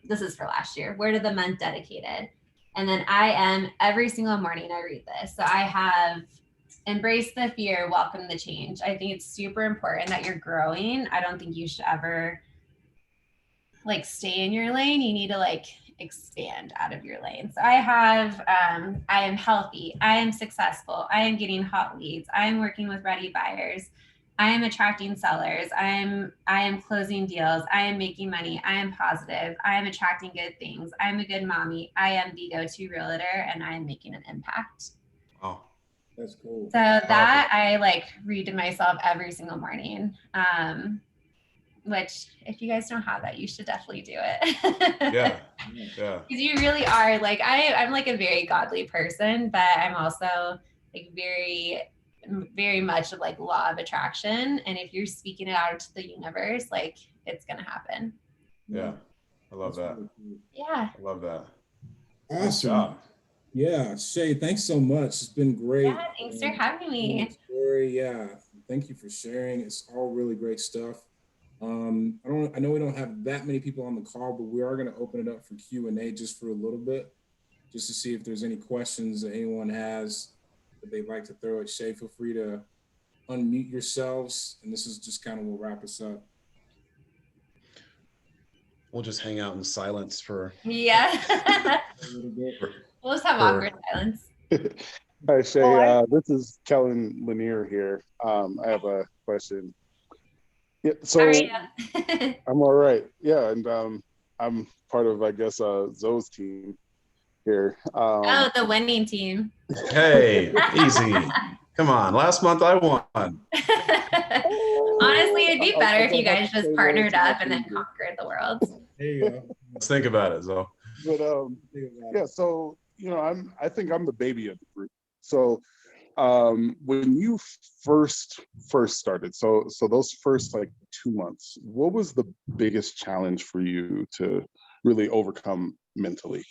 this is for last year, word of the month dedicated. And then I am every single morning I read this. So I have embrace the fear, welcome the change. I think it's super important that you're growing. I don't think you should ever like stay in your lane. You need to like expand out of your lane. So I have, I am healthy. I am successful. I am getting hot leads. I am working with ready buyers. I am attracting sellers. I am closing deals. I am making money. I am positive. I am attracting good things. I'm a good mommy. I am the go-to realtor, and I am making an impact. Oh, that's cool. So that I like read to myself every single morning. Which if you guys don't have that, you should definitely do it. Yeah. Because you really are like, I'm like a very godly person, but I'm also like very much of like law of attraction. And if you're speaking it out into the universe, like it's going to happen. Yeah. I love that. Yeah. I love that. Awesome. Nice job. Yeah. Shay, thanks so much. It's been great. Yeah. Thanks for having me. Story. Yeah. Thank you for sharing. It's all really great stuff. I know we don't have that many people on the call, but we are going to open it up for Q&A just for a little bit, just to see if there's any questions that anyone has that they'd like to throw at Shay. Feel free to unmute yourselves, and this is just kind of will wrap us up. We'll just hang out in silence for a little bit. We'll just have awkward silence. Hi, Shay. This is Kellen Lanier here. I have a question. Yeah, so I'm all right. Yeah, and I'm part of, I guess, Zoe's team here. The winning team. Hey, easy. Come on. Last month I won. Honestly, it'd be better if you guys just partnered up and then conquered the world. There you go. Let's think about it, Zoe. But yeah, so I think I'm the baby of the group. So when you first started, so those first like 2 months, what was the biggest challenge for you to really overcome mentally?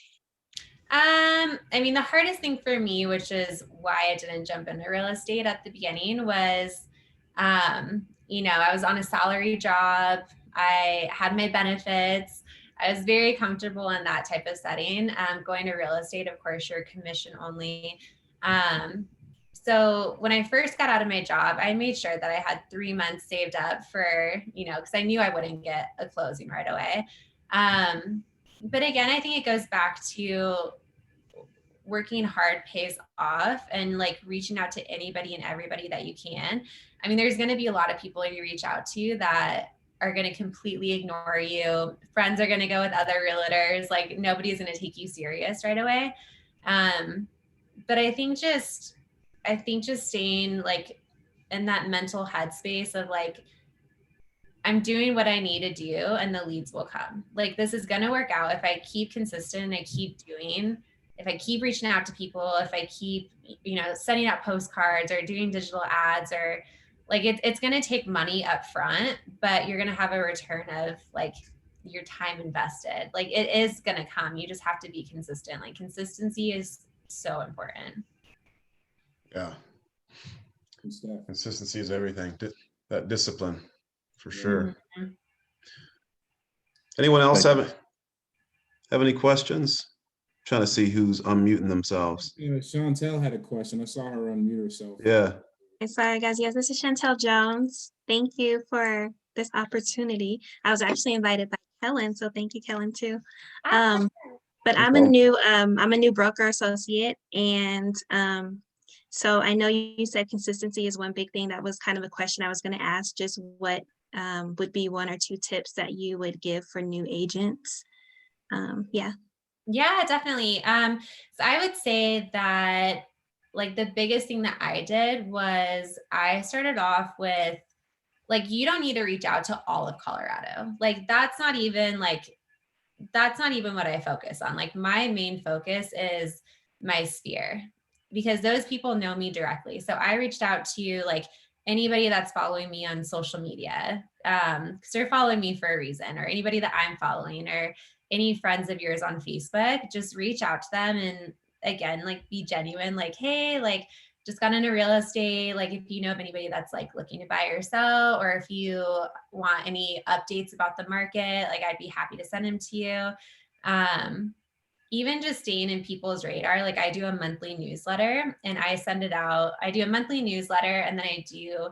I mean, the hardest thing for me, which is why I didn't jump into real estate at the beginning, was, I was on a salary job. I had my benefits. I was very comfortable in that type of setting. Going to real estate, of course, you're commission only. So when I first got out of my job, I made sure that I had 3 months saved up for, because I knew I wouldn't get a closing right away. But again, I think it goes back to working hard pays off, and like reaching out to anybody and everybody that you can. I mean, there's going to be a lot of people you reach out to that are going to completely ignore you. Friends are going to go with other realtors. Like nobody's going to take you serious right away. But I think just staying like in that mental headspace of like, I'm doing what I need to do and the leads will come. Like this is going to work out if I keep consistent and I keep doing if I keep reaching out to people, if I keep, sending out postcards or doing digital ads, or like it's going to take money up front, but you're going to have a return of like your time invested. Like it is going to come. You just have to be consistent. Like consistency is so important. Yeah. Consistency is everything. That discipline, for sure. Mm-hmm. Anyone else have any questions? I'm trying to see who's unmuting themselves. Chantel had a question. I saw her unmute herself. Yeah. Sorry, guys. Yes, this is Chantel Jones. Thank you for this opportunity. I was actually invited by Kellen, so thank you, Kellen, too. But I'm a new broker associate, and so I know you said consistency is one big thing. That was kind of a question I was going to ask. Just what would be 1 or 2 tips that you would give for new agents? Yeah, definitely. So I would say that like the biggest thing that I did was I started off with like, you don't need to reach out to all of Colorado. Like, that's not even what I focus on. Like my main focus is my sphere, because those people know me directly. So I reached out to like anybody that's following me on social media, because they're following me for a reason, or anybody that I'm following, or any friends of yours on Facebook, just reach out to them. And again, like be genuine, like, hey, like just got into real estate. Like if you know of anybody that's like looking to buy or sell, or if you want any updates about the market, like I'd be happy to send them to you. Even just staying in people's radar. Like I do a monthly newsletter and I send it out. I do a monthly newsletter, and then I do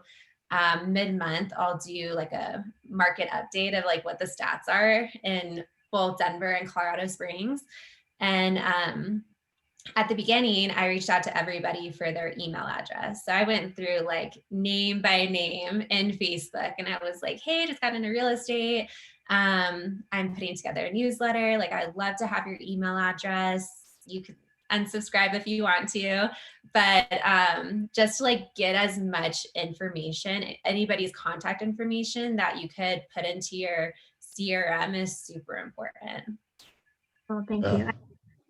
mid-month, I'll do like a market update of like what the stats are in both Denver and Colorado Springs. And at the beginning, I reached out to everybody for their email address. So I went through like name by name in Facebook, and I was like, hey, just got into real estate. I'm putting together a newsletter. Like, I'd love to have your email address. You could unsubscribe if you want to, but just to like get as much information, anybody's contact information that you could put into your CRM is super important. Well, thank you. I have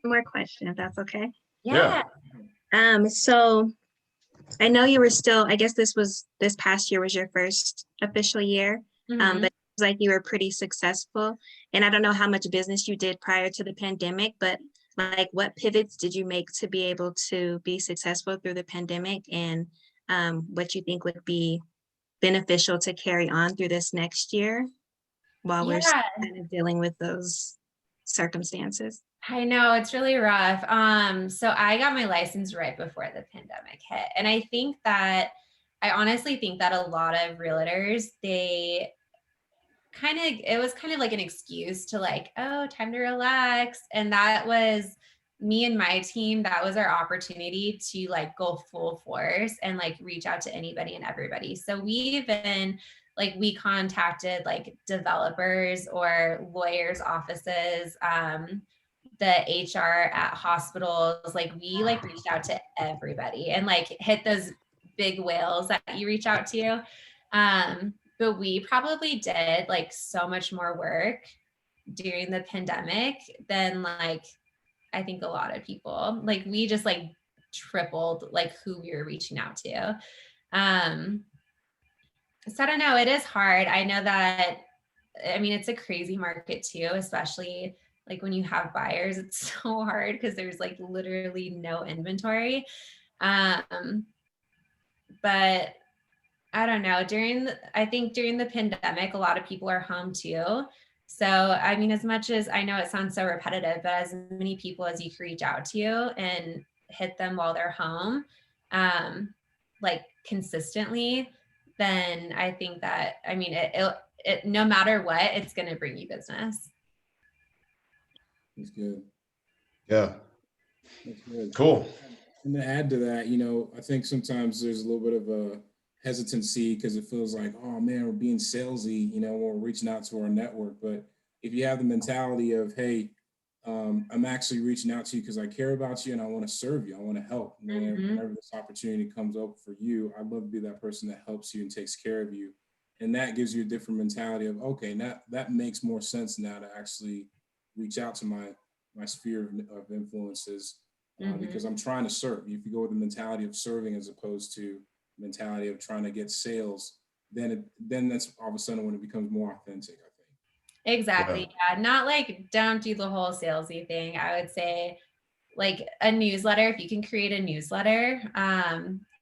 more questions, if that's okay. Yeah. So I know you were still, I guess this past year was your first official year, but it was like you were pretty successful. And I don't know how much business you did prior to the pandemic, but like what pivots did you make to be able to be successful through the pandemic, and what you think would be beneficial to carry on through this next year while we're kind of dealing with those circumstances? I know it's really rough. So I got my license right before the pandemic hit. And I honestly think that a lot of realtors, it was kind of like an excuse to like, oh, time to relax. And that was me and my team. That was our opportunity to like go full force and like reach out to anybody and everybody. So we contacted like developers or lawyers' offices, the HR at hospitals. Like we like reached out to everybody and like hit those big whales that you reach out to. But we probably did like so much more work during the pandemic than like, I think a lot of people. Like we just like tripled like who we were reaching out to. So I don't know, it is hard. I know that, I mean, it's a crazy market too, especially like when you have buyers, it's so hard because there's like literally no inventory. But I don't know, I think during the pandemic, a lot of people are home too. So, I mean, as much as I know it sounds so repetitive, but as many people as you can reach out to and hit them while they're home, like consistently, then I think that, I mean, it no matter what, it's going to bring you business. That's good. Yeah. That's good. Cool. And to add to that, I think sometimes there's a little bit of a hesitancy because it feels like, oh man, we're being salesy, when we're reaching out to our network. But if you have the mentality of, hey, I'm actually reaching out to you because I care about you and I want to serve you, I want to help. Whenever this opportunity comes up for you, I'd love to be that person that helps you and takes care of you. And that gives you a different mentality of, okay, now that makes more sense now to actually reach out to my sphere of influences because I'm trying to serve. If you go with the mentality of serving as opposed to mentality of trying to get sales, then that's all of a sudden when it becomes more authentic, I think. Exactly. Yeah. Not like don't do the whole salesy thing. I would say like a newsletter, if you can create a newsletter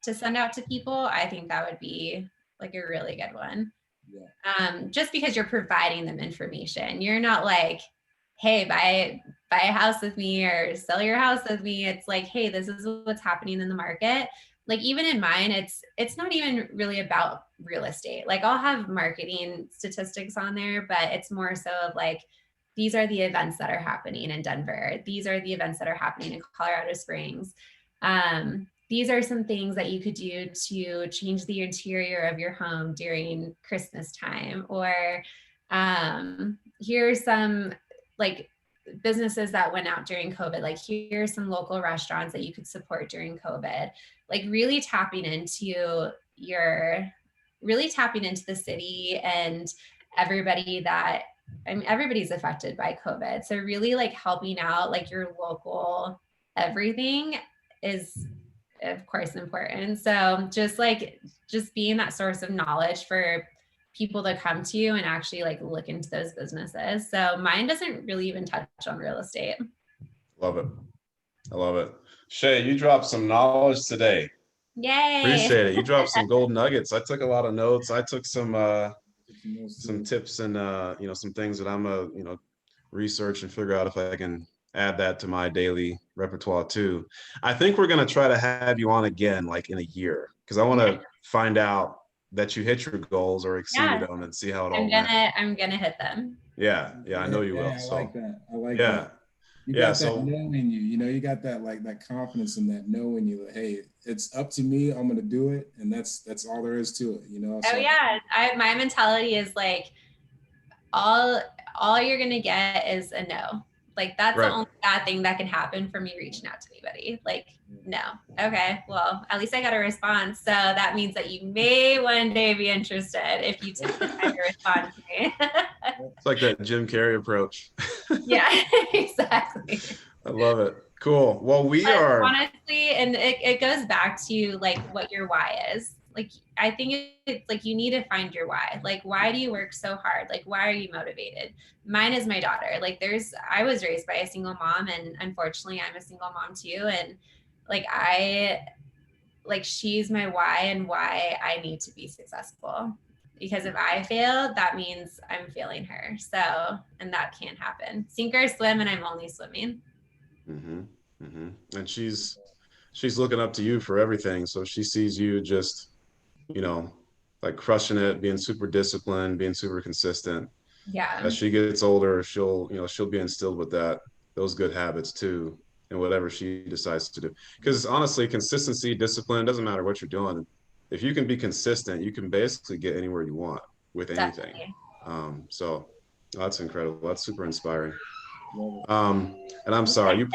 to send out to people, I think that would be like a really good one. Yeah. Just because you're providing them information. You're not like, hey, buy a house with me or sell your house with me. It's like, hey, this is what's happening in the market. Like even in mine, it's not even really about real estate. Like I'll have marketing statistics on there, but it's more so of like, these are the events that are happening in Denver. These are the events that are happening in Colorado Springs. These are some things that you could do to change the interior of your home during Christmas time. Or here's some like businesses that went out during COVID. Like here's some local restaurants that you could support during COVID. Like really tapping into the city and everybody that, I mean, everybody's affected by COVID. So really like helping out like your local everything is of course important. So just being that source of knowledge for people to come to you and actually like look into those businesses. So mine doesn't really even touch on real estate. Love it. I love it. Shay, you dropped some knowledge today. Yay. Appreciate it. You dropped some gold nuggets. I took a lot of notes. I took some tips and some things that I'm research and figure out if I can add that to my daily repertoire too. I think we're going to try to have you on again like in a year, because I want to find out that you hit your goals or exceeded them and see how it all went. I'm gonna hit them. Yeah, I know you will. I like that. I like that. that. You got that know in you. You got that like that confidence in that know in you. That, hey, it's up to me. I'm gonna do it, and that's all there is to it. So, my mentality is like all you're gonna get is a no. Like that's the only bad thing that can happen for me reaching out to anybody. Like, no. Okay, well, at least I got a response. So that means that you may one day be interested if you take the time to respond to me. It's like that Jim Carrey approach. Yeah, exactly. I love it. Cool. Well, are honestly, and it goes back to like what your why is. Like, I think it's like you need to find your why. Like, why do you work so hard? Like, why are you motivated? Mine is my daughter. Like, I was raised by a single mom, and unfortunately, I'm a single mom too. And like, she's my why and why I need to be successful. Because if I fail, that means I'm failing her. So, and that can't happen. Sink or swim, and I'm only swimming. Mm-hmm. Mm-hmm. And she's looking up to you for everything. So she sees you just, like crushing it, being super disciplined, being super consistent. Yeah. As she gets older, she'll be instilled with those good habits too, and whatever she decides to do. Because honestly, consistency, discipline, doesn't matter what you're doing. If you can be consistent, you can basically get anywhere you want with anything. So that's incredible. That's super inspiring. And I'm sorry,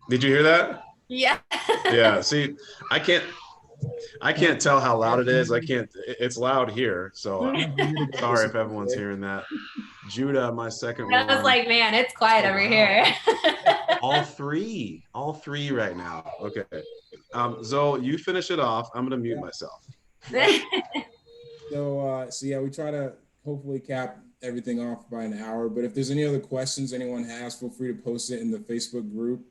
did you hear that? Yeah. Yeah. See, I can't tell how loud it is. It's loud here. So sorry if everyone's hearing that. Judah, my second one. I was like, man, it's quiet over here. all three right now. Okay. Zoe, you finish it off. I'm going to mute myself. So yeah, we try to hopefully cap everything off by an hour, but if there's any other questions anyone has, feel free to post it in the Facebook group.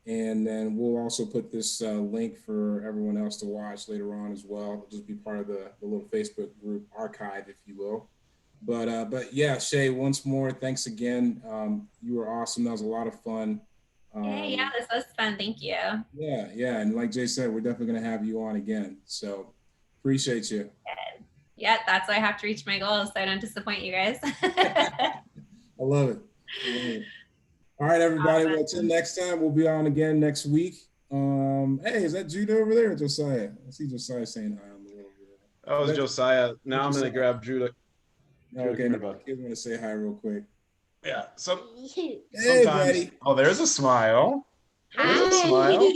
And then we'll also put this link for everyone else to watch later on as well. It'll just be part of the little Facebook group archive, if you will. But yeah, Shay, once more, thanks again. You were awesome. That was a lot of fun. Yeah, this was fun. Thank you. Yeah. And like Jay said, we're definitely going to have you on again. So appreciate you. Yeah, that's why I have to reach my goals so I don't disappoint you guys. I love it. All right, everybody. Well, until next time, we'll be on again next week. Hey, is that Judah over there or Josiah? I see Josiah saying hi on the wall. That was Josiah. Now I'm going to grab Judah. Okay, I want to say hi real quick. Yeah. Hey, sometimes. Oh, there's a smile. There's a smile.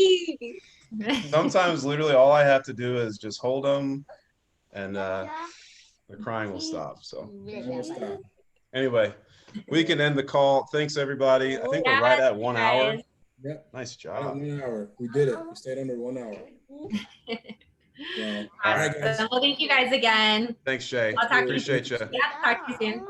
Sometimes, literally, all I have to do is just hold them, and the crying will stop. So, anyway, we can end the call. Thanks, everybody. I think we're right at 1 hour. Yep. Nice job. 1 hour. We did it. We stayed under 1 hour. So, awesome. Well, thank you guys again. Thanks, Shay. I'll talk Appreciate to you. you. Yeah, talk to you soon.